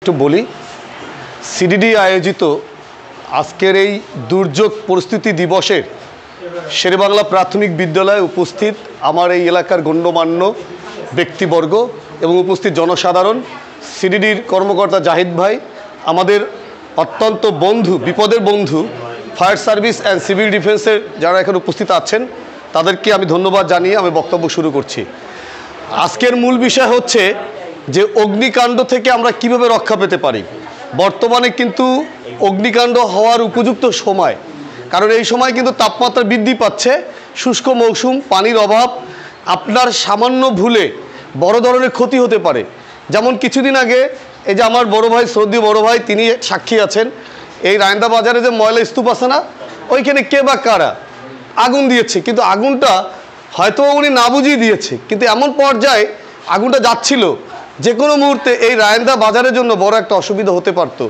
একটু বলি, সিডিডি আয়োজিত আজকের এই দুর্যোগ পরিস্থিতি দিবসের শেরেবাংলা প্রাথমিক বিদ্যালয়ে উপস্থিত আমার এই এলাকার গণ্যমান্য ব্যক্তিবর্গ এবং উপস্থিত জনসাধারণ, সিডিডির কর্মকর্তা জাহিদ ভাই, আমাদের অত্যন্ত বন্ধু, বিপদের বন্ধু ফায়ার সার্ভিস অ্যান্ড সিভিল ডিফেন্সের যারা এখানে উপস্থিত আছেন, তাদেরকে আমি ধন্যবাদ জানিয়ে আমি বক্তব্য শুরু করছি। আজকের মূল বিষয় হচ্ছে যে অগ্নিকাণ্ড থেকে আমরা কিভাবে রক্ষা পেতে পারি। বর্তমানে কিন্তু অগ্নিকাণ্ড হওয়ার উপযুক্ত সময়, কারণ এই সময় কিন্তু তাপমাত্রা বৃদ্ধি পাচ্ছে, শুষ্ক মৌসুম, পানির অভাব, আপনার সামান্য ভুলে বড় ধরনের ক্ষতি হতে পারে। যেমন কিছুদিন আগে এই যে আমার বড় ভাই, শ্রদ্ধেয় বড় ভাই, তিনি সাক্ষী আছেন, এই রায়ন্দা বাজারে যে ময়লা স্তূপ আছে না, ওইখানে কে বা কারা আগুন দিয়েছে, কিন্তু আগুনটা হয়তো উনি না বুঝিয়ে দিয়েছে, কিন্তু এমন পর্যায়ে আগুনটা যাচ্ছিল যে কোনো মুহূর্তে এই রায়ন্দা বাজারের জন্য বড় একটা অসুবিধা হতে পারত।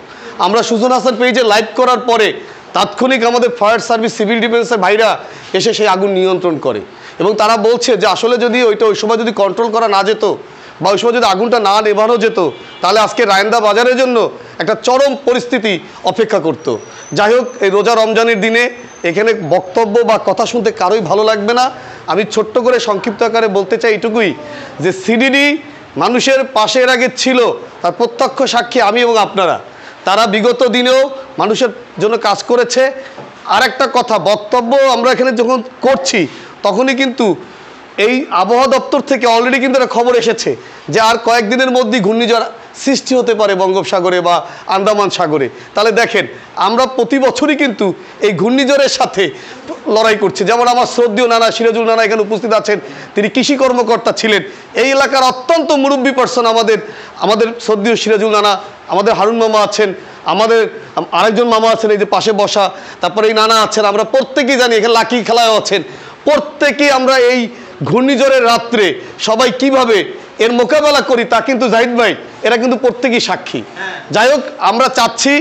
আমরা সুজন হাসান পেজে লাইভ করার পরে তাৎক্ষণিক আমাদের ফায়ার সার্ভিস, সিভিল ডিফেন্সের ভাইরা এসে সেই আগুন নিয়ন্ত্রণ করে, এবং তারা বলছে যে আসলে যদি ওই সময় যদি কন্ট্রোল করা না যেত বা ওই সময় যদি আগুনটা না নেভানো যেত, তাহলে আজকে রায়ন্দা বাজারের জন্য একটা চরম পরিস্থিতি অপেক্ষা করত। যাই হোক, এই রোজা রমজানের দিনে এখানে বক্তব্য বা কথা শুনতে কারোই ভালো লাগবে না। আমি ছোট্ট করে সংক্ষিপ্ত আকারে বলতে চাই এটুকুই, যে সিডিডি মানুষের পাশে এর আগে ছিল, তার প্রত্যক্ষ সাক্ষী আমি এবং আপনারা। তারা বিগত দিনেও মানুষের জন্য কাজ করেছে। আর একটা কথা, বক্তব্য আমরা এখানে যখন করছি তখনই কিন্তু এই আবহাওয়া দপ্তর থেকে অলরেডি কিন্তু একটা খবর এসেছে যে আর কয়েকদিনের মধ্যেই ঘূর্ণিঝড় সৃষ্টি হতে পারে বঙ্গোপসাগরে বা আন্দামান সাগরে। তাহলে দেখেন, আমরা প্রতি বছরই কিন্তু এই ঘূর্ণিঝড়ের সাথে লড়াই করছি। যেমন আমার শ্রদ্ধেয় নানা সিরাজুল নানা এখানে উপস্থিত আছেন, তিনি কৃষি কর্মকর্তা ছিলেন, এই এলাকার অত্যন্ত মুরব্বী পার্সন আমাদের শ্রদ্ধেয় সিরাজুল নানা, আমাদের হারুন মামা আছেন, আমাদের আরেকজন মামা আছেন এই যে পাশে বসা, তারপরে এই নানা আছেন, আমরা প্রত্যেকেই জানি, এখানে লাকি খেলায়ও আছেন। প্রত্যেকেই আমরা এই ঘূর্ণিঝড়ের রাত্রে সবাই কিভাবে এর মোকাবেলা করি তা কিন্তু জাহিদ ভাই এরা কিন্তু প্রত্যেকেই সাক্ষী। যাই হোক, আমরা চাচ্ছি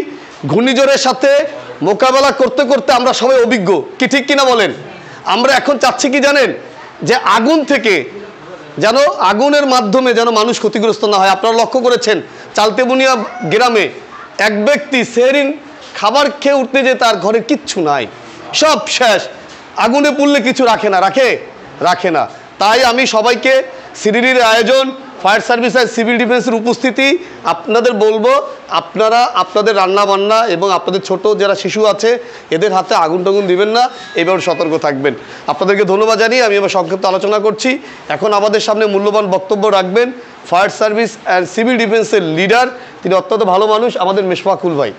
ঘূর্ণিঝড়ের সাথে মোকাবেলা করতে করতে আমরা সবাই অভিজ্ঞ, কি ঠিক কিনা বলেন? আমরা এখন চাচ্ছি কি জানেন, যে আগুন থেকে যেন, আগুনের মাধ্যমে যেন মানুষ ক্ষতিগ্রস্ত না হয়। আপনারা লক্ষ্য করেছেন চালতেবুনিয়া গ্রামে এক ব্যক্তি সেহরিন খাবার খেয়ে উঠতে যে তার ঘরে কিচ্ছু নাই, সব শেষ, আগুনে পুড়লে কিছু রাখে না। তাই আমি সবাইকে সিডিডির আয়োজন, ফায়ার সার্ভিস আর সিভিল ডিফেন্সের উপস্থিতি আপনাদের বলবো, আপনারা আপনাদের রান্না বান্না এবং আপনাদের ছোট যারা শিশু আছে এদের হাতে আগুন টাগুন দিবেন না, এইভাবে সতর্ক থাকবেন। আপনাদেরকে ধন্যবাদ জানিয়ে আমি এবার সংক্ষিপ্ত আলোচনা করছি। এখন আমাদের সামনে মূল্যবান বক্তব্য রাখবেন ফায়ার সার্ভিস অ্যান্ড সিভিল ডিফেন্সের লিডার, তিনি অত্যন্ত ভালো মানুষ, আমাদের মেশফাকুল ভাই।